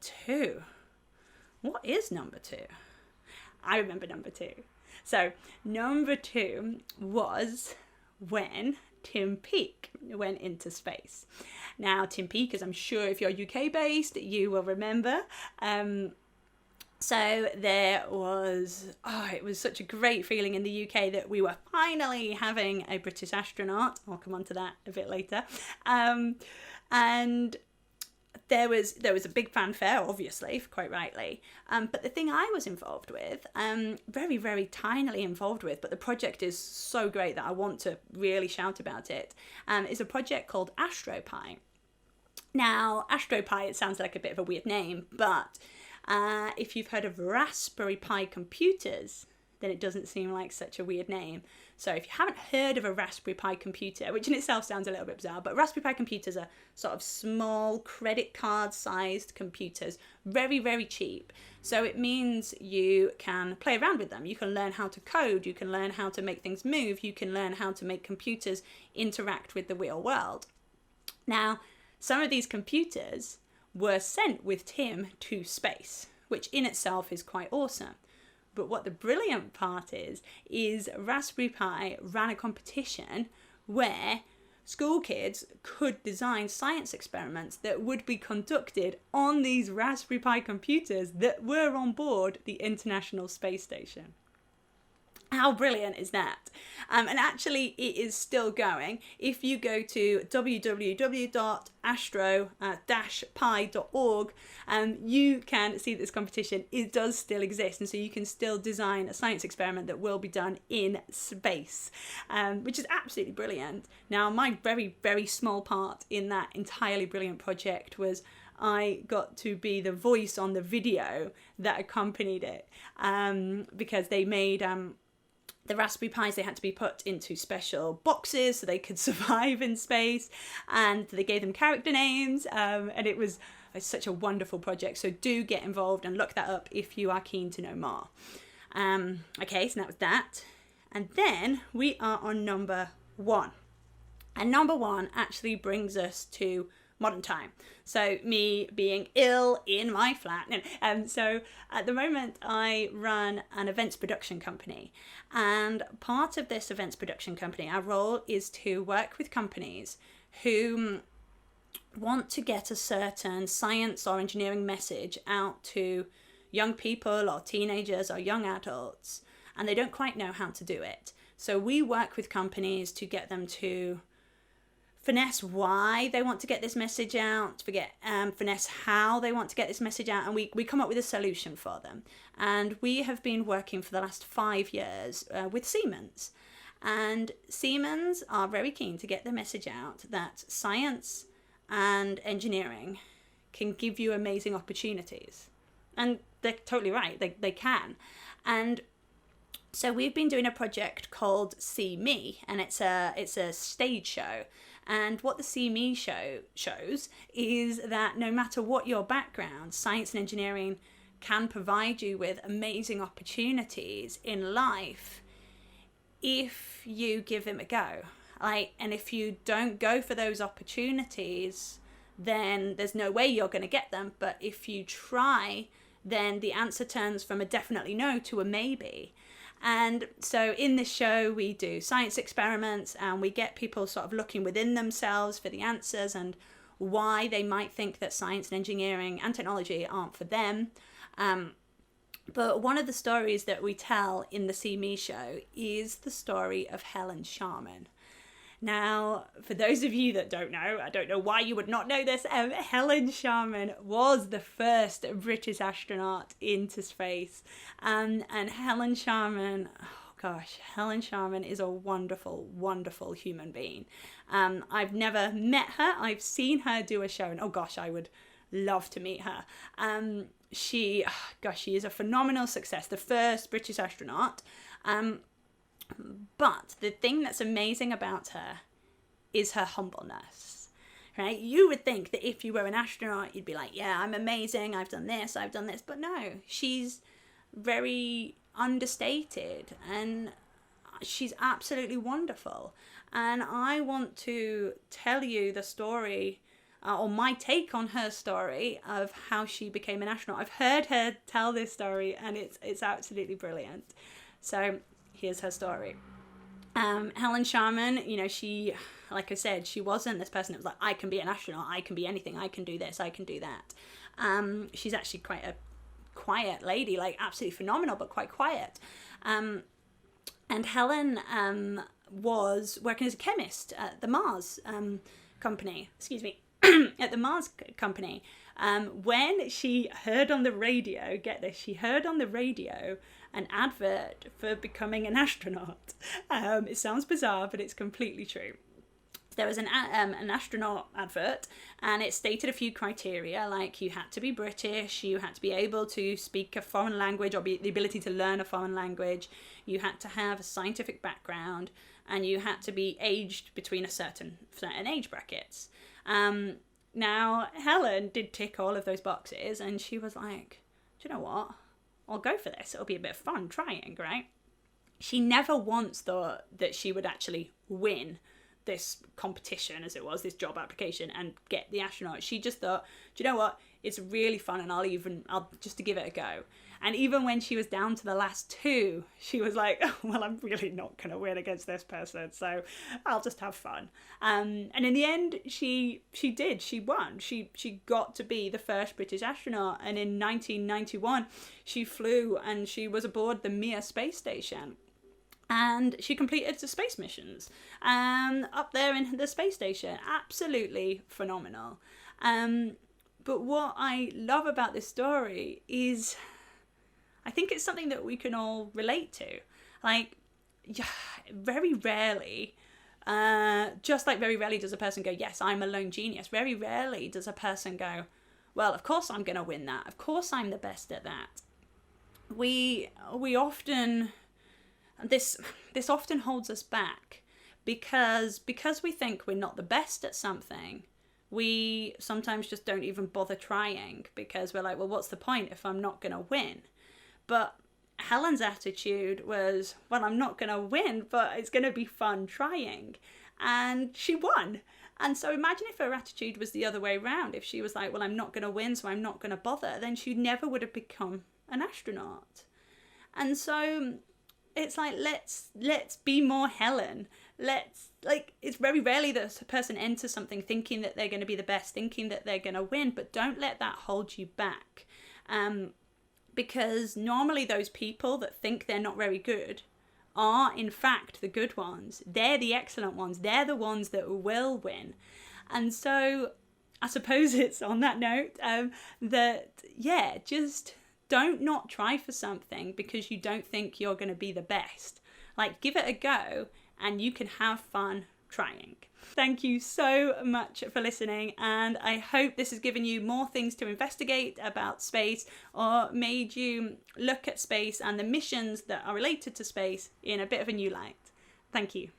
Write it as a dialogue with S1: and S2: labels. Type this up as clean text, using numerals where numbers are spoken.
S1: 2. What is number 2? I remember number 2. So number 2 was when Tim Peake went into space. Now, Tim Peake, as I'm sure if you're UK based, you will remember. So there was, it was such a great feeling in the UK that we were finally having a British astronaut. I'll come on to that a bit later. And there was a big fanfare, obviously, quite rightly. But the thing I was involved with, very, very tinily involved with, but the project is so great that I want to really shout about it, is a project called AstroPi. Now, AstroPi, it sounds like a bit of a weird name, but if you've heard of Raspberry Pi computers, then it doesn't seem like such a weird name. So if you haven't heard of a Raspberry Pi computer, which in itself sounds a little bit bizarre, but Raspberry Pi computers are sort of small credit card sized computers, very, very cheap. So it means you can play around with them. You can learn how to code, you can learn how to make things move, you can learn how to make computers interact with the real world. Now, some of these computers were sent with Tim to space, which in itself is quite awesome. But what the brilliant part is Raspberry Pi ran a competition where school kids could design science experiments that would be conducted on these Raspberry Pi computers that were on board the International Space Station. How brilliant is that? And actually, it is still going. If you go to www.astro-pi.org, you can see this competition. It does still exist, and so you can still design a science experiment that will be done in space, which is absolutely brilliant. Now, my very, very small part in that entirely brilliant project was I got to be the voice on the video that accompanied it, because they made the Raspberry Pis, they had to be put into special boxes so they could survive in space, and they gave them character names, and it's such a wonderful project. So do get involved and look that up if you are keen to know more. Okay, so that was that. And then we are on number 1. And number 1 actually brings us to modern time. So me being ill in my flat. So at the moment I run an events production company, and part of this events production company, our role is to work with companies who want to get a certain science or engineering message out to young people or teenagers or young adults, and they don't quite know how to do it. So we work with companies to get them to finesse why they want to get this message out, finesse how they want to get this message out, and we come up with a solution for them. And we have been working for the last 5 years with Siemens. And Siemens are very keen to get the message out that science and engineering can give you amazing opportunities. And they're totally right, they can. And so we've been doing a project called See Me, and it's a stage show. And what the See Me show shows is that no matter what your background, science and engineering can provide you with amazing opportunities in life if you give them a go. And if you don't go for those opportunities, then there's no way you're going to get them. But if you try, then the answer turns from a definitely no to a maybe. And so in this show, we do science experiments, and we get people sort of looking within themselves for the answers and why they might think that science and engineering and technology aren't for them. But one of the stories that we tell in the See Me show is the story of Helen Sharman. Now, for those of you that don't know, I don't know why you would not know this, Helen Sharman was the first British astronaut into space. And Helen Sharman, Helen Sharman is a wonderful, wonderful human being. I've never met her. I've seen her do a show, and I would love to meet her. She is a phenomenal success, the first British astronaut. But the thing that's amazing about her is her humbleness, right? You would think that if you were an astronaut, you'd be like, yeah, I'm amazing, I've done this. But no, she's very understated, and she's absolutely wonderful. And I want to tell you the story or my take on her story of how she became an astronaut. I've heard her tell this story, and it's absolutely brilliant. So here's her story. Helen Sharman, you know, she, like I said, she wasn't this person that was like, I can be an astronaut, I can be anything, I can do this, I can do that. She's actually quite a quiet lady, like absolutely phenomenal, but quite quiet. And Helen was working as a chemist at the Mars company, at the Mars company, when she heard on the radio, get this, she heard on the radio an advert for becoming an astronaut. It sounds bizarre, but it's completely true. There was an astronaut advert, and it stated a few criteria, like you had to be British, you had to be able to speak a foreign language or the ability to learn a foreign language, you had to have a scientific background, and you had to be aged between a certain age brackets. Now, Helen did tick all of those boxes, and she was like, do you know what? I'll go for this. It'll be a bit of fun trying, right? She never once thought that she would actually win this competition, as it was, this job application, and get the astronaut. She just thought, do you know what? It's really fun, and I'll just to give it a go. And even when she was down to the last two, she was like, oh, well, I'm really not going to win against this person, so I'll just have fun. And in the end, she did. She won. She got to be the first British astronaut. And in 1991, she flew, and she was aboard the Mir space station. And she completed the space missions up there in the space station. Absolutely phenomenal. But what I love about this story is I think it's something that we can all relate to. Like, very rarely, just like very rarely does a person go, yes, I'm a lone genius. Very rarely does a person go, well, of course I'm going to win that. Of course I'm the best at that. We often, this often holds us back because we think we're not the best at something. We sometimes just don't even bother trying because we're like, well, what's the point if I'm not going to win? But Helen's attitude was, well, I'm not going to win, but it's going to be fun trying. And she won. And so imagine if her attitude was the other way around. If she was like, well, I'm not going to win, so I'm not going to bother, then she never would have become an astronaut. And so it's like, let's be more Helen. It's very rarely that a person enters something thinking that they're going to be the best, thinking that they're going to win, but don't let that hold you back. Because normally those people that think they're not very good are in fact the good ones. They're the excellent ones. They're the ones that will win. And so I suppose it's on that note just don't not try for something because you don't think you're going to be the best. Like, give it a go and you can have fun trying. Thank you so much for listening, and I hope this has given you more things to investigate about space or made you look at space and the missions that are related to space in a bit of a new light. Thank you.